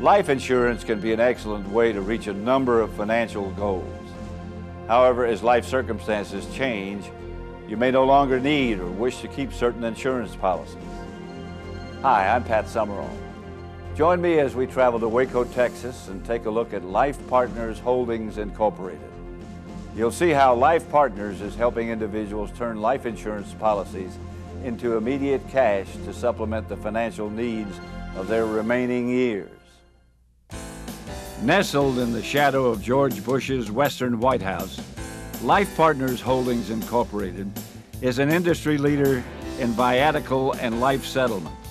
Life insurance can be an excellent way to reach a number of financial goals. However, as life circumstances change, you may no longer need or wish to keep certain insurance policies. Hi, I'm Pat Summerall. Join me as we travel to Waco, Texas and take a look at Life Partners Holdings Incorporated. You'll see how Life Partners is helping individuals turn life insurance policies into immediate cash to supplement the financial needs of their remaining years. Nestled in the shadow of George Bush's Western White House, Life Partners Holdings Incorporated is an industry leader in viatical and life settlements.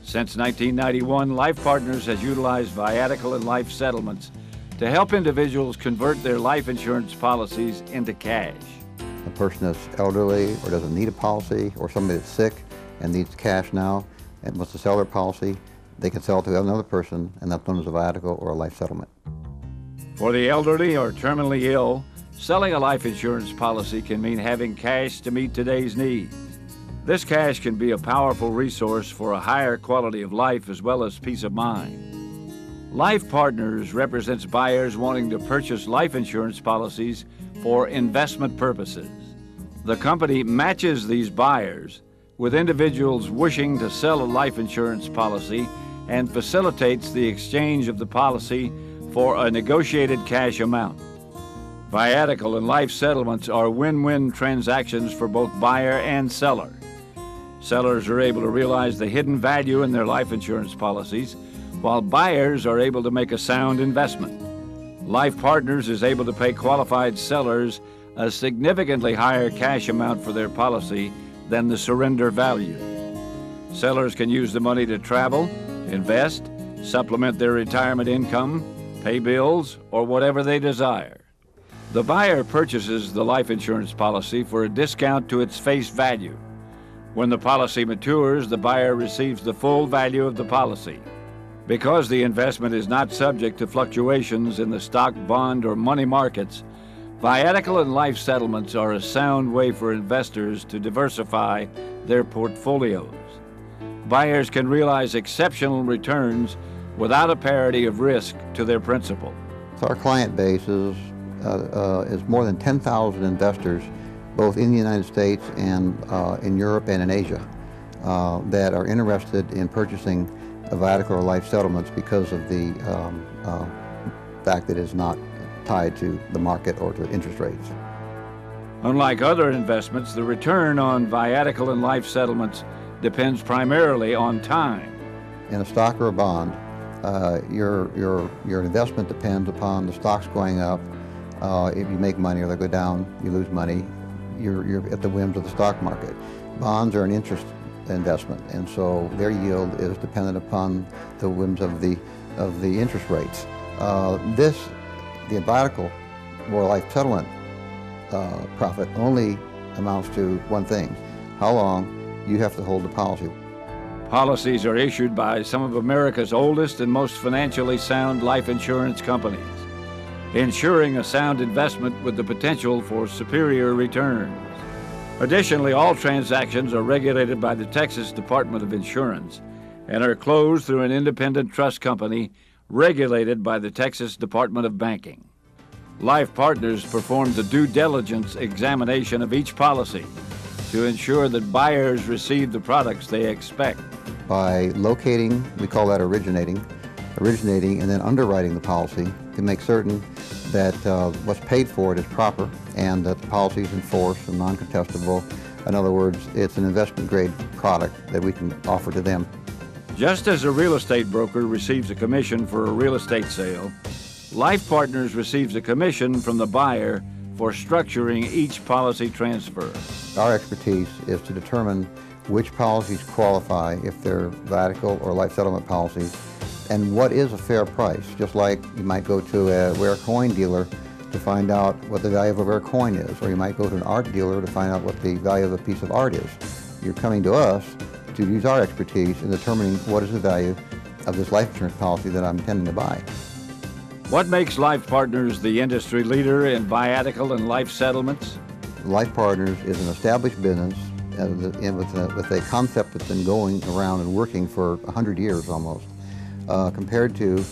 Since 1991, Life Partners has utilized viatical and life settlements to help individuals convert their life insurance policies into cash. A person that's elderly or doesn't need a policy, or somebody that's sick and needs cash now and wants to sell their policy, they can sell it to another person, and that's known as a viatical or a life settlement. For the elderly or terminally ill, selling a life insurance policy can mean having cash to meet today's needs. This cash can be a powerful resource for a higher quality of life as well as peace of mind. Life Partners represents buyers wanting to purchase life insurance policies for investment purposes. The company matches these buyers with individuals wishing to sell a life insurance policy and facilitates the exchange of the policy for a negotiated cash amount. Viatical and life settlements are win-win transactions for both buyer and seller. Sellers are able to realize the hidden value in their life insurance policies, while buyers are able to make a sound investment. Life Partners is able to pay qualified sellers a significantly higher cash amount for their policy than the surrender value. Sellers can use the money to travel, invest, supplement their retirement income, pay bills, or whatever they desire. The buyer purchases the life insurance policy for a discount to its face value. When the policy matures, the buyer receives the full value of the policy. Because the investment is not subject to fluctuations in the stock, bond, or money markets, viatical and life settlements are a sound way for investors to diversify their portfolios. Buyers can realize exceptional returns without a parity of risk to their principal. So our client base is more than 10,000 investors, both in the United States and in Europe and in Asia, that are interested in purchasing a viatical or life settlements because of the fact that it's not tied to the market or to interest rates. Unlike other investments, the return on viatical and life settlements depends primarily on time. In a stock or a bond, your investment depends upon the stocks going up. If you make money or they go down, you lose money. You're at the whims of the stock market. Bonds are an interest investment, and so their yield is dependent upon the whims of the interest rates. The viatical or life settlement profit only amounts to one thing: how long you have to hold the policy. Policies are issued by some of America's oldest and most financially sound life insurance companies, ensuring a sound investment with the potential for superior returns. Additionally, all transactions are regulated by the Texas Department of Insurance and are closed through an independent trust company regulated by the Texas Department of Banking. Life Partners performs a due diligence examination of each policy to ensure that buyers receive the products they expect. By locating, we call that originating, and then underwriting the policy to make certain that what's paid for it is proper and that the policy is enforced and non-contestable. In other words, it's an investment-grade product that we can offer to them. Just as a real estate broker receives a commission for a real estate sale, Life Partners receives a commission from the buyer for structuring each policy transfer. Our expertise is to determine which policies qualify if they're viatical or life settlement policies, and what is a fair price. Just like you might go to a rare coin dealer to find out what the value of a rare coin is, or you might go to an art dealer to find out what the value of a piece of art is. You're coming to us to use our expertise in determining what is the value of this life insurance policy that I'm intending to buy. What makes Life Partners the industry leader in viatical and life settlements? Life Partners is an established business with a concept that's been going around and working for 100 years almost, compared to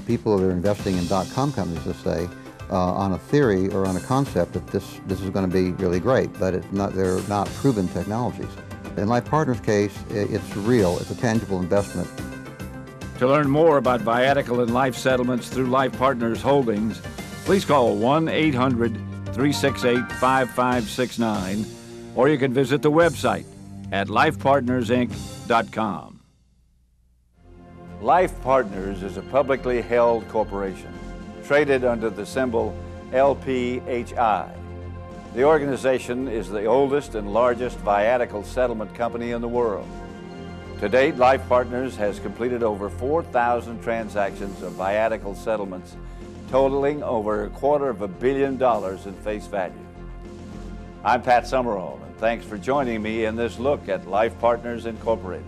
people that are investing in .com companies, let's say, on a theory or on a concept that this is going to be really great, but they're not proven technologies. In Life Partners' case, it's real. It's a tangible investment. To learn more about Viatical and life settlements through Life Partners Holdings, please call 1-800-368-5569, or you can visit the website at lifepartnersinc.com. Life Partners is a publicly held corporation, traded under the symbol LPHI. The organization is the oldest and largest viatical settlement company in the world. To date, Life Partners has completed over 4,000 transactions of viatical settlements, totaling over $250 million in face value. I'm Pat Summerall, and thanks for joining me in this look at Life Partners Incorporated.